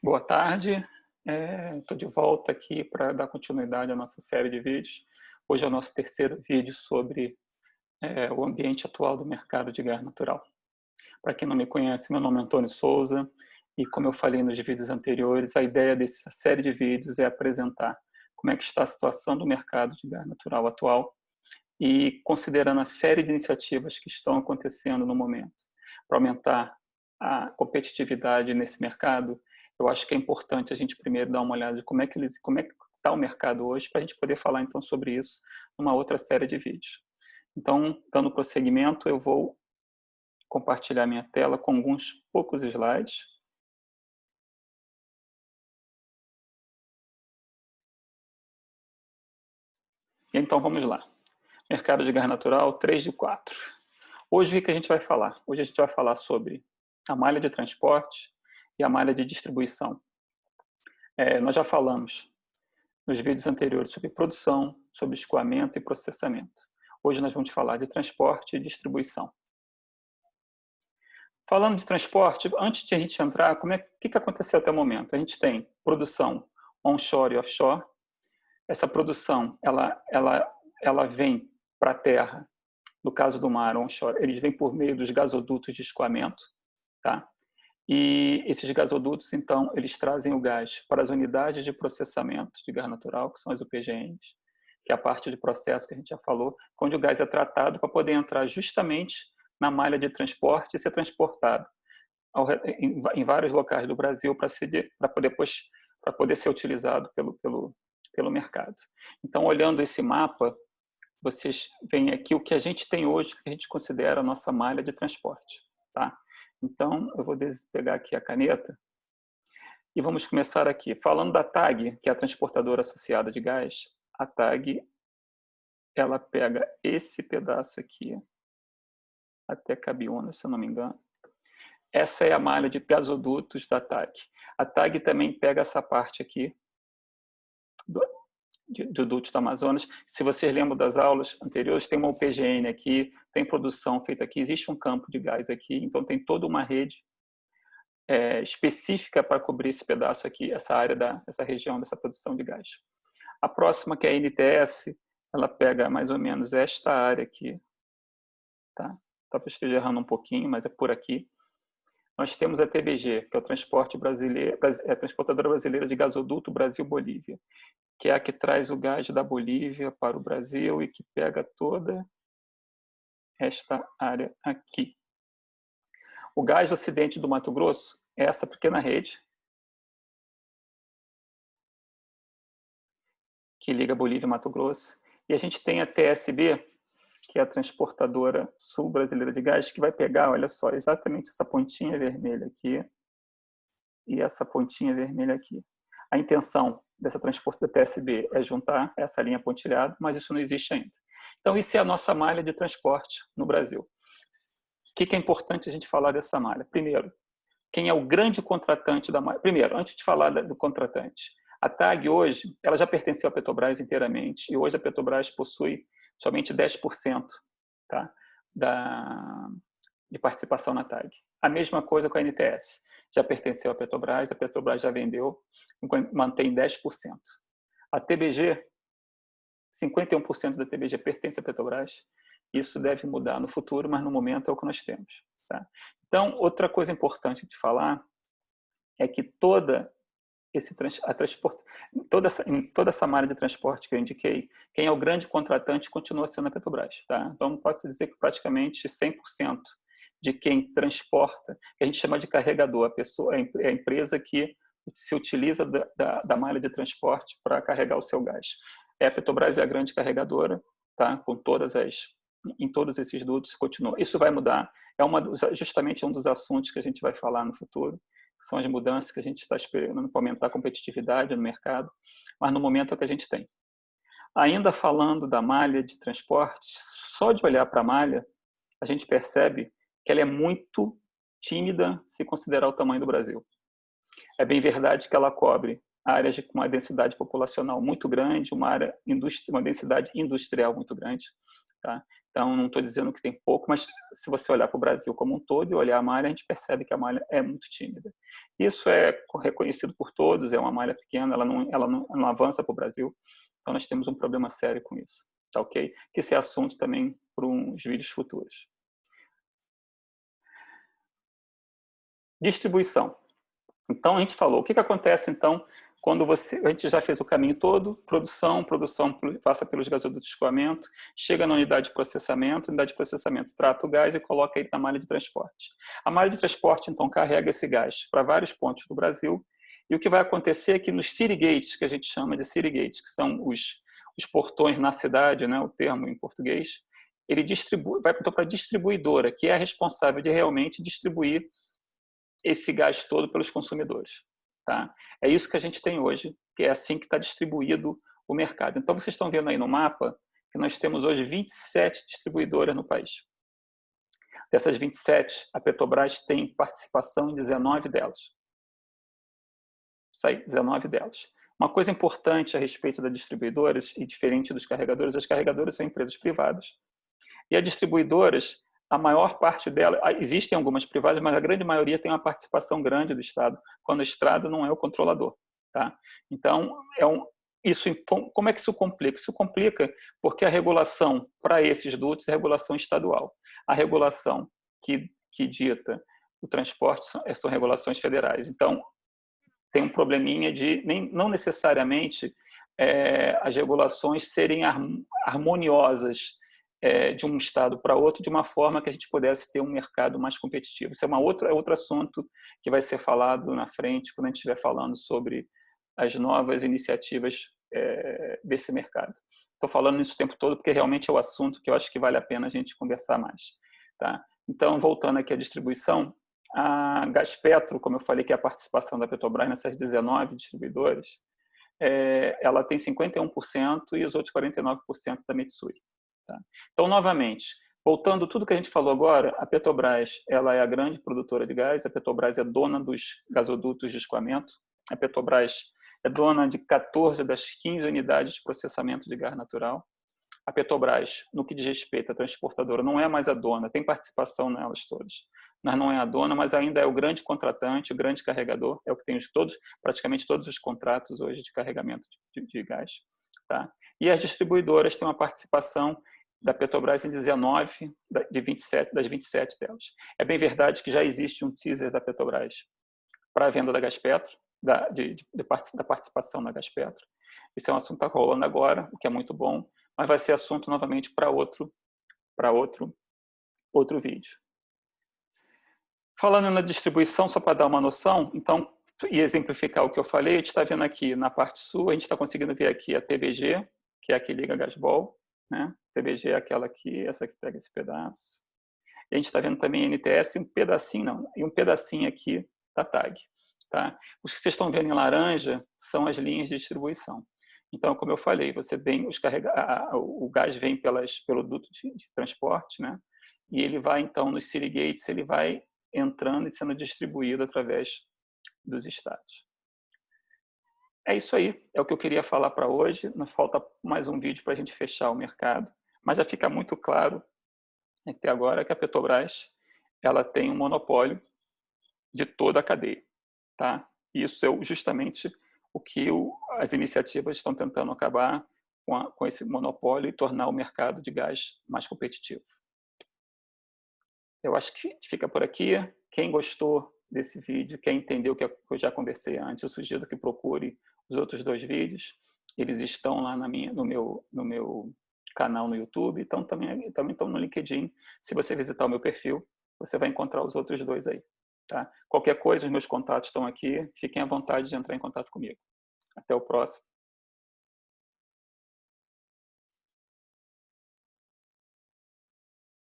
Boa tarde, estou de volta aqui para dar continuidade à nossa série de vídeos. Hoje é o nosso terceiro vídeo sobre o ambiente atual do mercado de gás natural. Para quem não me conhece, meu nome é Antônio Souza e, como eu falei nos vídeos anteriores, a ideia dessa série de vídeos é apresentar como é que está a situação do mercado de gás natural atual e considerando a série de iniciativas que estão acontecendo no momento para aumentar a competitividade nesse mercado. Eu acho que é importante a gente primeiro dar uma olhada de como é que está o mercado hoje, para a gente poder falar então sobre isso numa outra série de vídeos. Então, dando prosseguimento, eu vou compartilhar minha tela com alguns poucos slides. Então, vamos lá. Mercado de gás natural, 3 de 4. Hoje, o que a gente vai falar? Hoje a gente vai falar sobre a malha de transporte e a malha de distribuição. Nós já falamos nos vídeos anteriores sobre produção, sobre escoamento e processamento. Hoje nós vamos falar de transporte e distribuição. Falando de transporte, antes de a gente entrar, o que aconteceu até o momento? A gente tem produção onshore e offshore. Essa produção, ela vem para a terra, no caso do mar onshore, eles vêm por meio dos gasodutos de escoamento, tá? E esses gasodutos, então, eles trazem o gás para as unidades de processamento de gás natural, que são as UPGNs, que é a parte de processo que a gente já falou, onde o gás é tratado para poder entrar justamente na malha de transporte e ser transportado em vários locais do Brasil para poder ser utilizado pelo mercado. Então, olhando esse mapa, vocês veem aqui o que a gente tem hoje, que a gente considera a nossa malha de transporte, tá? Então, eu vou pegar aqui a caneta e vamos começar aqui. Falando da TAG, que é a transportadora associada de gás, a TAG, ela pega esse pedaço aqui, até Cabiúna, se eu não me engano. Essa é a malha de gasodutos da TAG. A TAG também pega essa parte aqui do duto do Amazonas. Se vocês lembram das aulas anteriores, tem uma UPGN aqui, tem produção feita aqui, existe um campo de gás aqui, então tem toda uma rede específica para cobrir esse pedaço aqui, essa área essa região dessa produção de gás. A próxima, que é a NTS, ela pega mais ou menos esta área aqui, tá? Talvez esteja errando um pouquinho, mas é por aqui. Nós temos a TBG, que é o a Transportadora Brasileira de Gasoduto Brasil-Bolívia, que é a que traz o gás da Bolívia para o Brasil e que pega toda esta área aqui. O gás do Ocidente do Mato Grosso é essa pequena rede que liga Bolívia e Mato Grosso. E a gente tem a TSB, que é a Transportadora Sul Brasileira de Gás, que vai pegar, olha só, exatamente essa pontinha vermelha aqui e essa pontinha vermelha aqui. A intenção dessa transporte da TSB é juntar essa linha pontilhada, mas isso não existe ainda. Então, isso é a nossa malha de transporte no Brasil. O que é importante a gente falar dessa malha? Primeiro, quem é o grande contratante da malha? Primeiro, antes de falar do contratante, a TAG hoje, ela já pertenceu à Petrobras inteiramente, e hoje a Petrobras possui somente 10%, tá, de participação na TAG. A mesma coisa com a NTS. Já pertenceu à Petrobras, a Petrobras já vendeu, mantém 10%. A TBG, 51% da TBG pertence à Petrobras. Isso deve mudar no futuro, mas no momento é o que nós temos. Tá? Então, outra coisa importante de falar é que toda essa malha de transporte que eu indiquei, quem é o grande contratante continua sendo a Petrobras. Tá? Então, posso dizer que praticamente 100% de quem transporta, que a gente chama de carregador, é a empresa que se utiliza da malha de transporte para carregar o seu gás. A Petrobras é a grande carregadora, tá? Em todos esses dutos, continua. Isso vai mudar, justamente um dos assuntos que a gente vai falar no futuro, são as mudanças que a gente está esperando para aumentar a competitividade no mercado, mas no momento é o que a gente tem. Ainda falando da malha de transporte, só de olhar para a malha, a gente percebe que ela é muito tímida se considerar o tamanho do Brasil. É bem verdade que ela cobre áreas com uma densidade populacional muito grande, uma densidade industrial muito grande, Tá? Então, não estou dizendo que tem pouco, mas se você olhar para o Brasil como um todo e olhar a malha, a gente percebe que a malha é muito tímida. Isso é reconhecido por todos, é uma malha pequena, ela não avança para o Brasil, então nós temos um problema sério com isso. Tá ok? Que esse é assunto também para uns vídeos futuros. Distribuição. Então, a gente falou, o que acontece, então, quando a gente já fez o caminho todo, produção passa pelos gasodutos de escoamento, chega na unidade de processamento trata o gás e coloca ele na malha de transporte. A malha de transporte, então, carrega esse gás para vários pontos do Brasil, e o que vai acontecer é que nos city gates, que a gente chama de city gates, que são os portões na cidade, né, o termo em português, ele vai para a distribuidora, que é a responsável de realmente distribuir esse gás todo pelos consumidores. Tá? É isso que a gente tem hoje, que é assim que está distribuído o mercado. Então, vocês estão vendo aí no mapa que nós temos hoje 27 distribuidoras no país. Dessas 27, a Petrobras tem participação em 19 delas. Isso aí, 19 delas. Uma coisa importante a respeito das distribuidoras, e diferente dos carregadores, as carregadoras são empresas privadas. E as distribuidoras, a maior parte delas, existem algumas privadas, mas a grande maioria tem uma participação grande do Estado, quando o Estado não é o controlador. Tá? Então, como é que isso complica? Isso complica porque a regulação para esses dutos é regulação estadual. A regulação que dita o transporte são regulações federais. Então, tem um probleminha de não necessariamente as regulações serem harmoniosas de um estado para outro, de uma forma que a gente pudesse ter um mercado mais competitivo. Isso é outro assunto que vai ser falado na frente, quando a gente estiver falando sobre as novas iniciativas desse mercado. Estou falando isso o tempo todo porque realmente é o assunto que eu acho que vale a pena a gente conversar mais. Tá? Então, voltando aqui à distribuição, a Gaspetro, como eu falei, que é a participação da Petrobras nessas 19 distribuidoras, ela tem 51% e os outros 49% da Mitsui. Tá? Então, novamente, voltando tudo que a gente falou agora, a Petrobras ela é a grande produtora de gás, a Petrobras é dona dos gasodutos de escoamento, a Petrobras é dona de 14 das 15 unidades de processamento de gás natural. A Petrobras, no que diz respeito à transportadora, não é mais a dona, tem participação nelas todas, mas não é a dona, mas ainda é o grande contratante, o grande carregador, é o que tem praticamente todos os contratos hoje de carregamento de gás. Tá? E as distribuidoras têm uma participação da Petrobras em 19 das 27 delas. É bem verdade que já existe um teaser da Petrobras para a venda da Gaspetro, da participação na Gaspetro. Isso é um assunto que está rolando agora, o que é muito bom, mas vai ser assunto novamente para outro vídeo. Falando na distribuição, só para dar uma noção, então, e exemplificar o que eu falei, a gente está vendo aqui na parte sul, a gente está conseguindo ver aqui a TBG, que é a que liga a Gasbol, né? TBG é aquela aqui, essa que pega esse pedaço. E a gente está vendo também a NTS, um pedacinho aqui da TAG. Tá? Os que vocês estão vendo em laranja são as linhas de distribuição. Então, como eu falei, o gás vem pelo duto de transporte, né? E ele vai, então, nos city gates, ele vai entrando e sendo distribuído através dos estados. É isso aí, é o que eu queria falar para hoje. Não falta mais um vídeo para a gente fechar o mercado, mas já fica muito claro até agora que a Petrobras ela tem um monopólio de toda a cadeia. Tá? Isso é justamente o que as iniciativas estão tentando acabar com esse monopólio e tornar o mercado de gás mais competitivo. Eu acho que fica por aqui. Quem gostou desse vídeo, quer entender o que eu já conversei antes, eu sugiro que procure os outros 2 vídeos. Eles estão lá no meu canal no YouTube, também estão no LinkedIn. Se você visitar o meu perfil, você vai encontrar os outros 2 aí. Tá? Qualquer coisa, os meus contatos estão aqui. Fiquem à vontade de entrar em contato comigo. Até o próximo.